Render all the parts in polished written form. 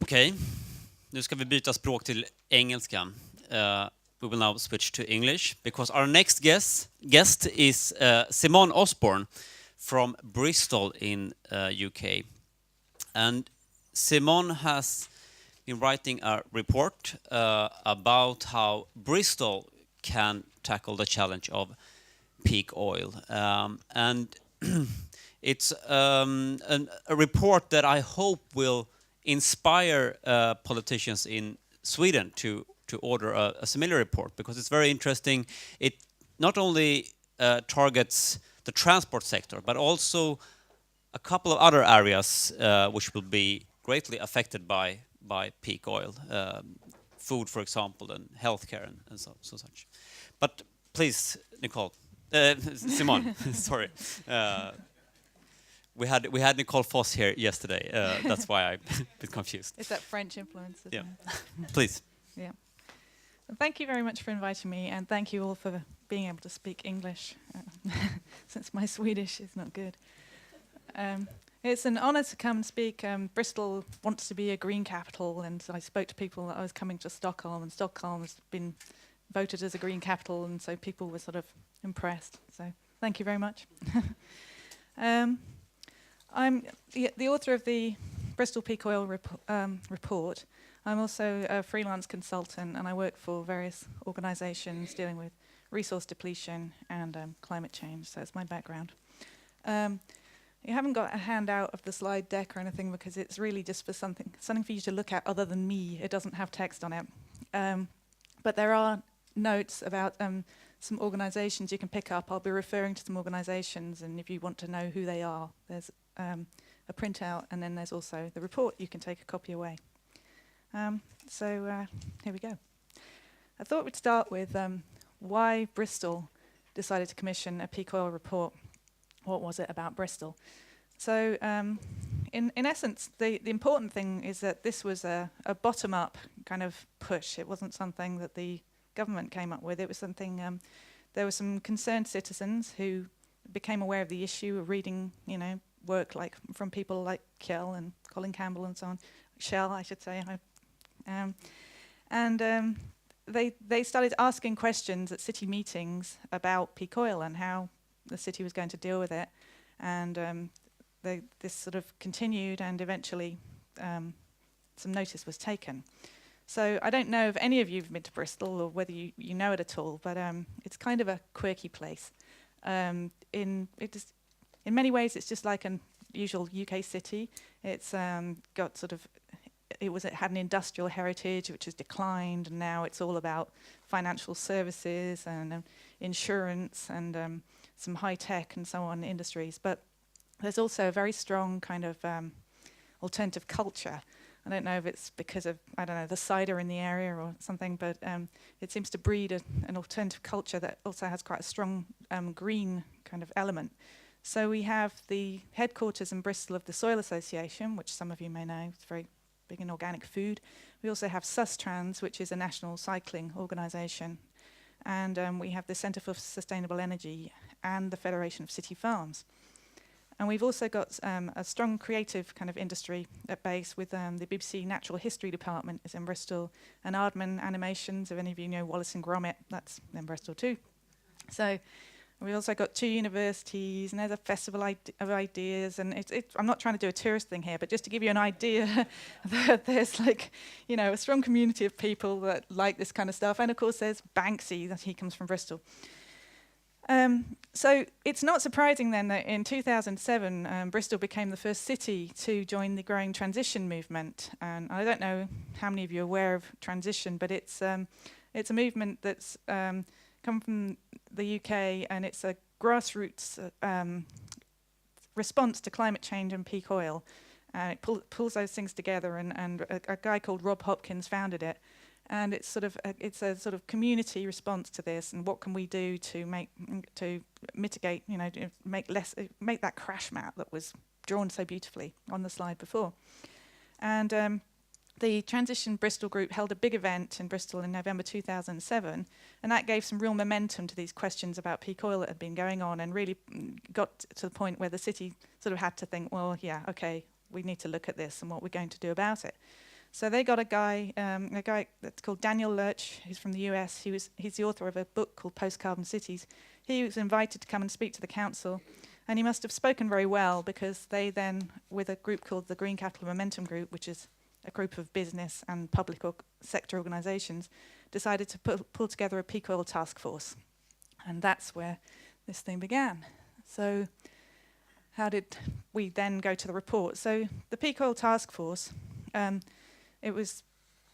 Okej, nu ska vi byta språk till engelska. We will now switch to English because our next guest is Simone Osborn from Bristol in UK. And Simone has been writing a report about how Bristol can tackle the challenge of peak oil. And it's a report that I hope will inspire politicians in Sweden to order a similar report, because it's very interesting. It not only targets the transport sector, but also a couple of other areas which will be greatly affected by peak oil, food, for example, and healthcare and such. But please, Nicole, Simone, sorry. We had Nicole Foss here yesterday. That's why I'm a bit confused. It's that French influence. Yeah, please. Yeah. Well, thank you very much for inviting me, and thank you all for being able to speak English, since my Swedish is not good. It's an honour to come and speak. Bristol wants to be a green capital, and so I spoke to people that I was coming to Stockholm, and Stockholm has been voted as a green capital, and so people were sort of impressed. So thank you very much. I'm the author of the Bristol Peak Oil report. I'm also a freelance consultant, and I work for various organisations dealing with resource depletion and climate change. So it's my background. You haven't got a handout of the slide deck or anything, because it's really just for something for you to look at other than me. It doesn't have text on it. But there are notes about some organisations you can pick up. I'll be referring to some organisations, and if you want to know who they are, there's a printout, and then there's also the report. You can take a copy away. So here we go. I thought we'd start with why Bristol decided to commission a peak oil report. What was it about Bristol? So in essence, the important thing is that this was a bottom-up kind of push. It wasn't something that the government came up with. It was something, there were some concerned citizens who became aware of the issue, of reading, work like from people like Kjell and Colin Campbell and so on. Shell, I should say. They started asking questions at city meetings about peak oil and how the city was going to deal with it. And this sort of continued, and eventually some notice was taken. So I don't know if any of you have been to Bristol or whether you know it at all, but it's kind of a quirky place. In many ways, it's just like an usual UK city. It's got sort of, it had an industrial heritage which has declined, and now it's all about financial services and insurance and some high tech and so on industries. But there's also a very strong kind of alternative culture. I don't know if it's because of, the cider in the area or something, but it seems to breed an alternative culture that also has quite a strong green kind of element. So we have the headquarters in Bristol of the Soil Association, which some of you may know. It's very big in organic food. We also have Sustrans, which is a national cycling organisation. And we have the Centre for Sustainable Energy and the Federation of City Farms. And we've also got a strong creative kind of industry at base with the BBC Natural History Department is in Bristol, and Aardman Animations, if any of you know Wallace and Gromit, that's in Bristol too. So we've also got 2 universities, and there's a festival of ideas, and I'm not trying to do a tourist thing here, but just to give you an idea that there's a strong community of people that like this kind of stuff. And of course there's Banksy, that he comes from Bristol. So it's not surprising then that in 2007 Bristol became the first city to join the growing transition movement. And I don't know how many of you are aware of transition, but it's a movement that's come from the UK, and it's a grassroots response to climate change and peak oil. It pulls those things together, and a guy called Rob Hopkins founded it. And it's a sort of community response to this, and what can we do to mitigate, make that crash map that was drawn so beautifully on the slide before. And the Transition Bristol group held a big event in Bristol in November 2007, and that gave some real momentum to these questions about peak oil that had been going on, and really got to the point where the city sort of had to think, well, yeah, okay, we need to look at this and what we're going to do about it. So they got a guy that's called Daniel Lurch, who's from the US. He's the author of a book called Post-Carbon Cities. He was invited to come and speak to the council, and he must have spoken very well, because they then, with a group called the Green Capital Momentum Group, which is a group of business and public sector organisations, decided to pull together a peak oil task force. And that's where this thing began. So how did we then go to the report? So the peak oil task force, it was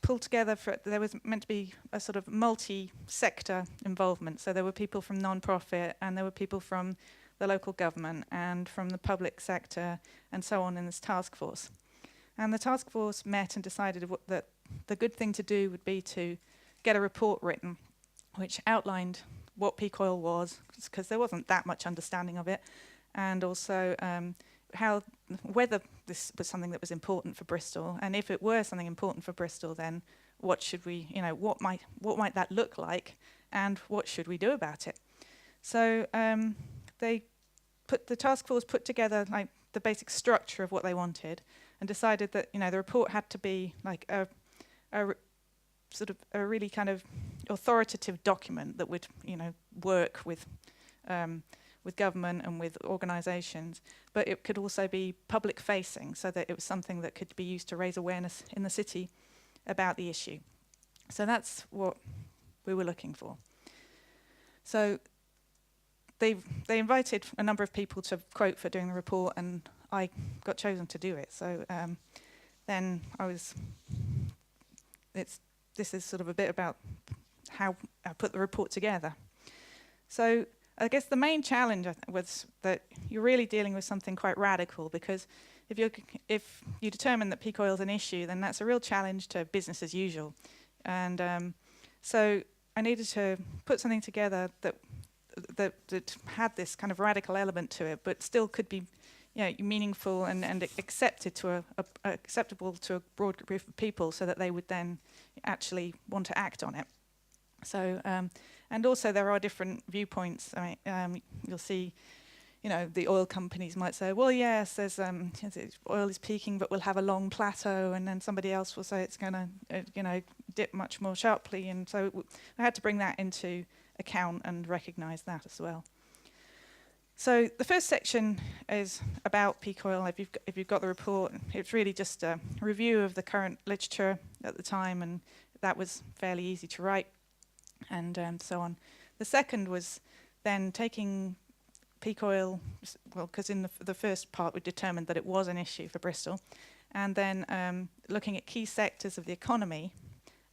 pulled together there was meant to be a sort of multi-sector involvement. So there were people from non-profit, and there were people from the local government and from the public sector and so on in this task force. And the task force met and decided that the good thing to do would be to get a report written which outlined what peak oil was, because there wasn't that much understanding of it, and also whether this was something that was important for Bristol, and if it were something important for Bristol, then what should we, what might that look like, and what should we do about it? So the task force put together like the basic structure of what they wanted, and decided that the report had to be like a really kind of authoritative document that would work with government and with organisations, but it could also be public facing, so that it was something that could be used to raise awareness in the city about the issue. So that's what we were looking for. So they invited a number of people to quote for doing the report, and I got chosen to do it. So then this is sort of a bit about how I put the report together. So I guess the main challenge was that you're really dealing with something quite radical, because if you determine that peak oil is an issue, then that's a real challenge to business as usual. And so I needed to put something together that had this kind of radical element to it, but still could be meaningful and acceptable to a broad group of people, so that they would then actually want to act on it. So, and also there are different viewpoints. I mean, you'll see, the oil companies might say, well, yes, there's oil is peaking, but we'll have a long plateau, and then somebody else will say it's going to, dip much more sharply, and so I had to bring that into account and recognise that as well. So the first section is about peak oil. If you've got the report, it's really just a review of the current literature at the time, and that was fairly easy to write, and so on. The second was then taking peak oil, well, because in the first part we determined that it was an issue for Bristol, and then looking at key sectors of the economy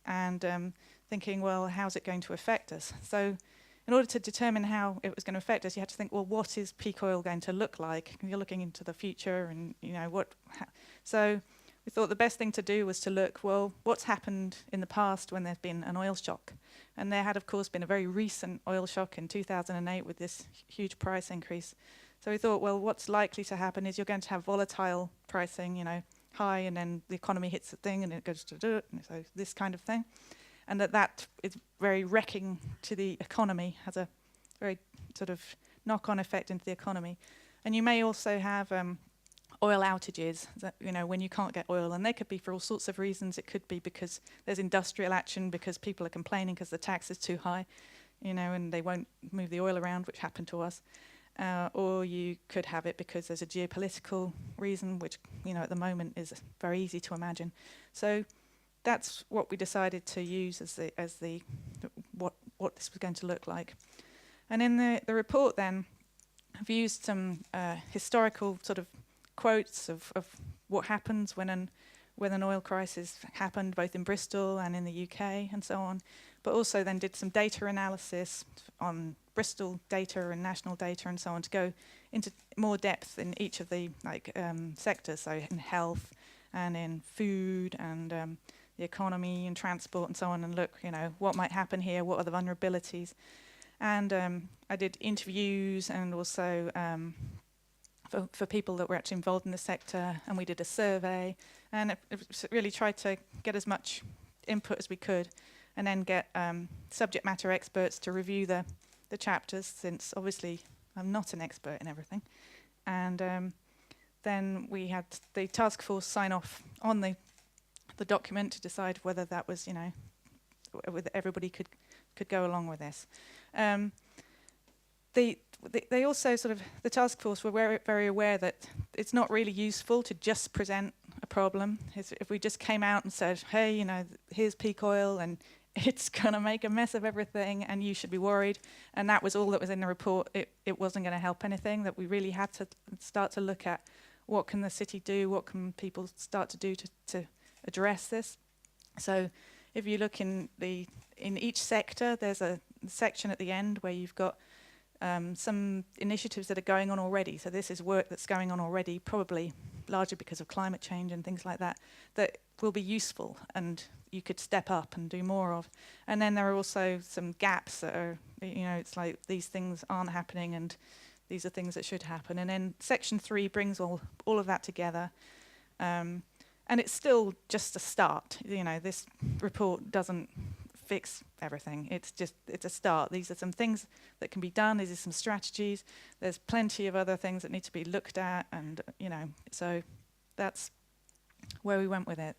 and thinking, well, how's it going to affect us? So in order to determine how it was going to affect us, you had to think, well, what is peak oil going to look like? And you're looking into the future, and so we thought the best thing to do was to look, well, what's happened in the past when there's been an oil shock? And there had, of course, been a very recent oil shock in 2008 with this huge price increase. So we thought, well, what's likely to happen is you're going to have volatile pricing, high, and then the economy hits a thing and it goes to do it, and so this kind of thing. And that is very wrecking to the economy, has a very sort of knock-on effect into the economy. And you may also have oil outages, that, when you can't get oil, and they could be for all sorts of reasons. It could be because there's industrial action, because people are complaining because the tax is too high, and they won't move the oil around, which happened to us. Or you could have it because there's a geopolitical reason, which, at the moment is very easy to imagine. So that's what we decided to use as what this was going to look like. And in the report then, I've used some historical sort of quotes of what happens when an oil crisis happened, both in Bristol and in the UK and so on, but also then did some data analysis on Bristol data and national data and so on, to go into more depth in each of the sectors, so in health and in food and the economy and transport and so on, and look, what might happen here, what are the vulnerabilities. And I did interviews and also for people that were actually involved in the sector, and we did a survey, and it really tried to get as much input as we could, and then get subject matter experts to review the chapters, since obviously I'm not an expert in everything. And then we had the task force sign off on the the document to decide whether that was, whether everybody could go along with this. They also the task force were very, very aware that it's not really useful to just present a problem. If we just came out and said, hey, here's peak oil and it's going to make a mess of everything and you should be worried, and that was all that was in the report, it wasn't going to help anything. That we really had to start to look at what can the city do, what can people start to do to address this. So if you look in each sector, there's a section at the end where you've got some initiatives that are going on already. So this is work that's going on already, probably largely because of climate change and things like that, that will be useful and you could step up and do more of. And then there are also some gaps that are, it's like these things aren't happening and these are things that should happen. And then section 3 brings all of that together. And it's still just a start. This report doesn't fix everything. It's a start. These are some things that can be done. These are some strategies. There's plenty of other things that need to be looked at, and so that's where we went with it.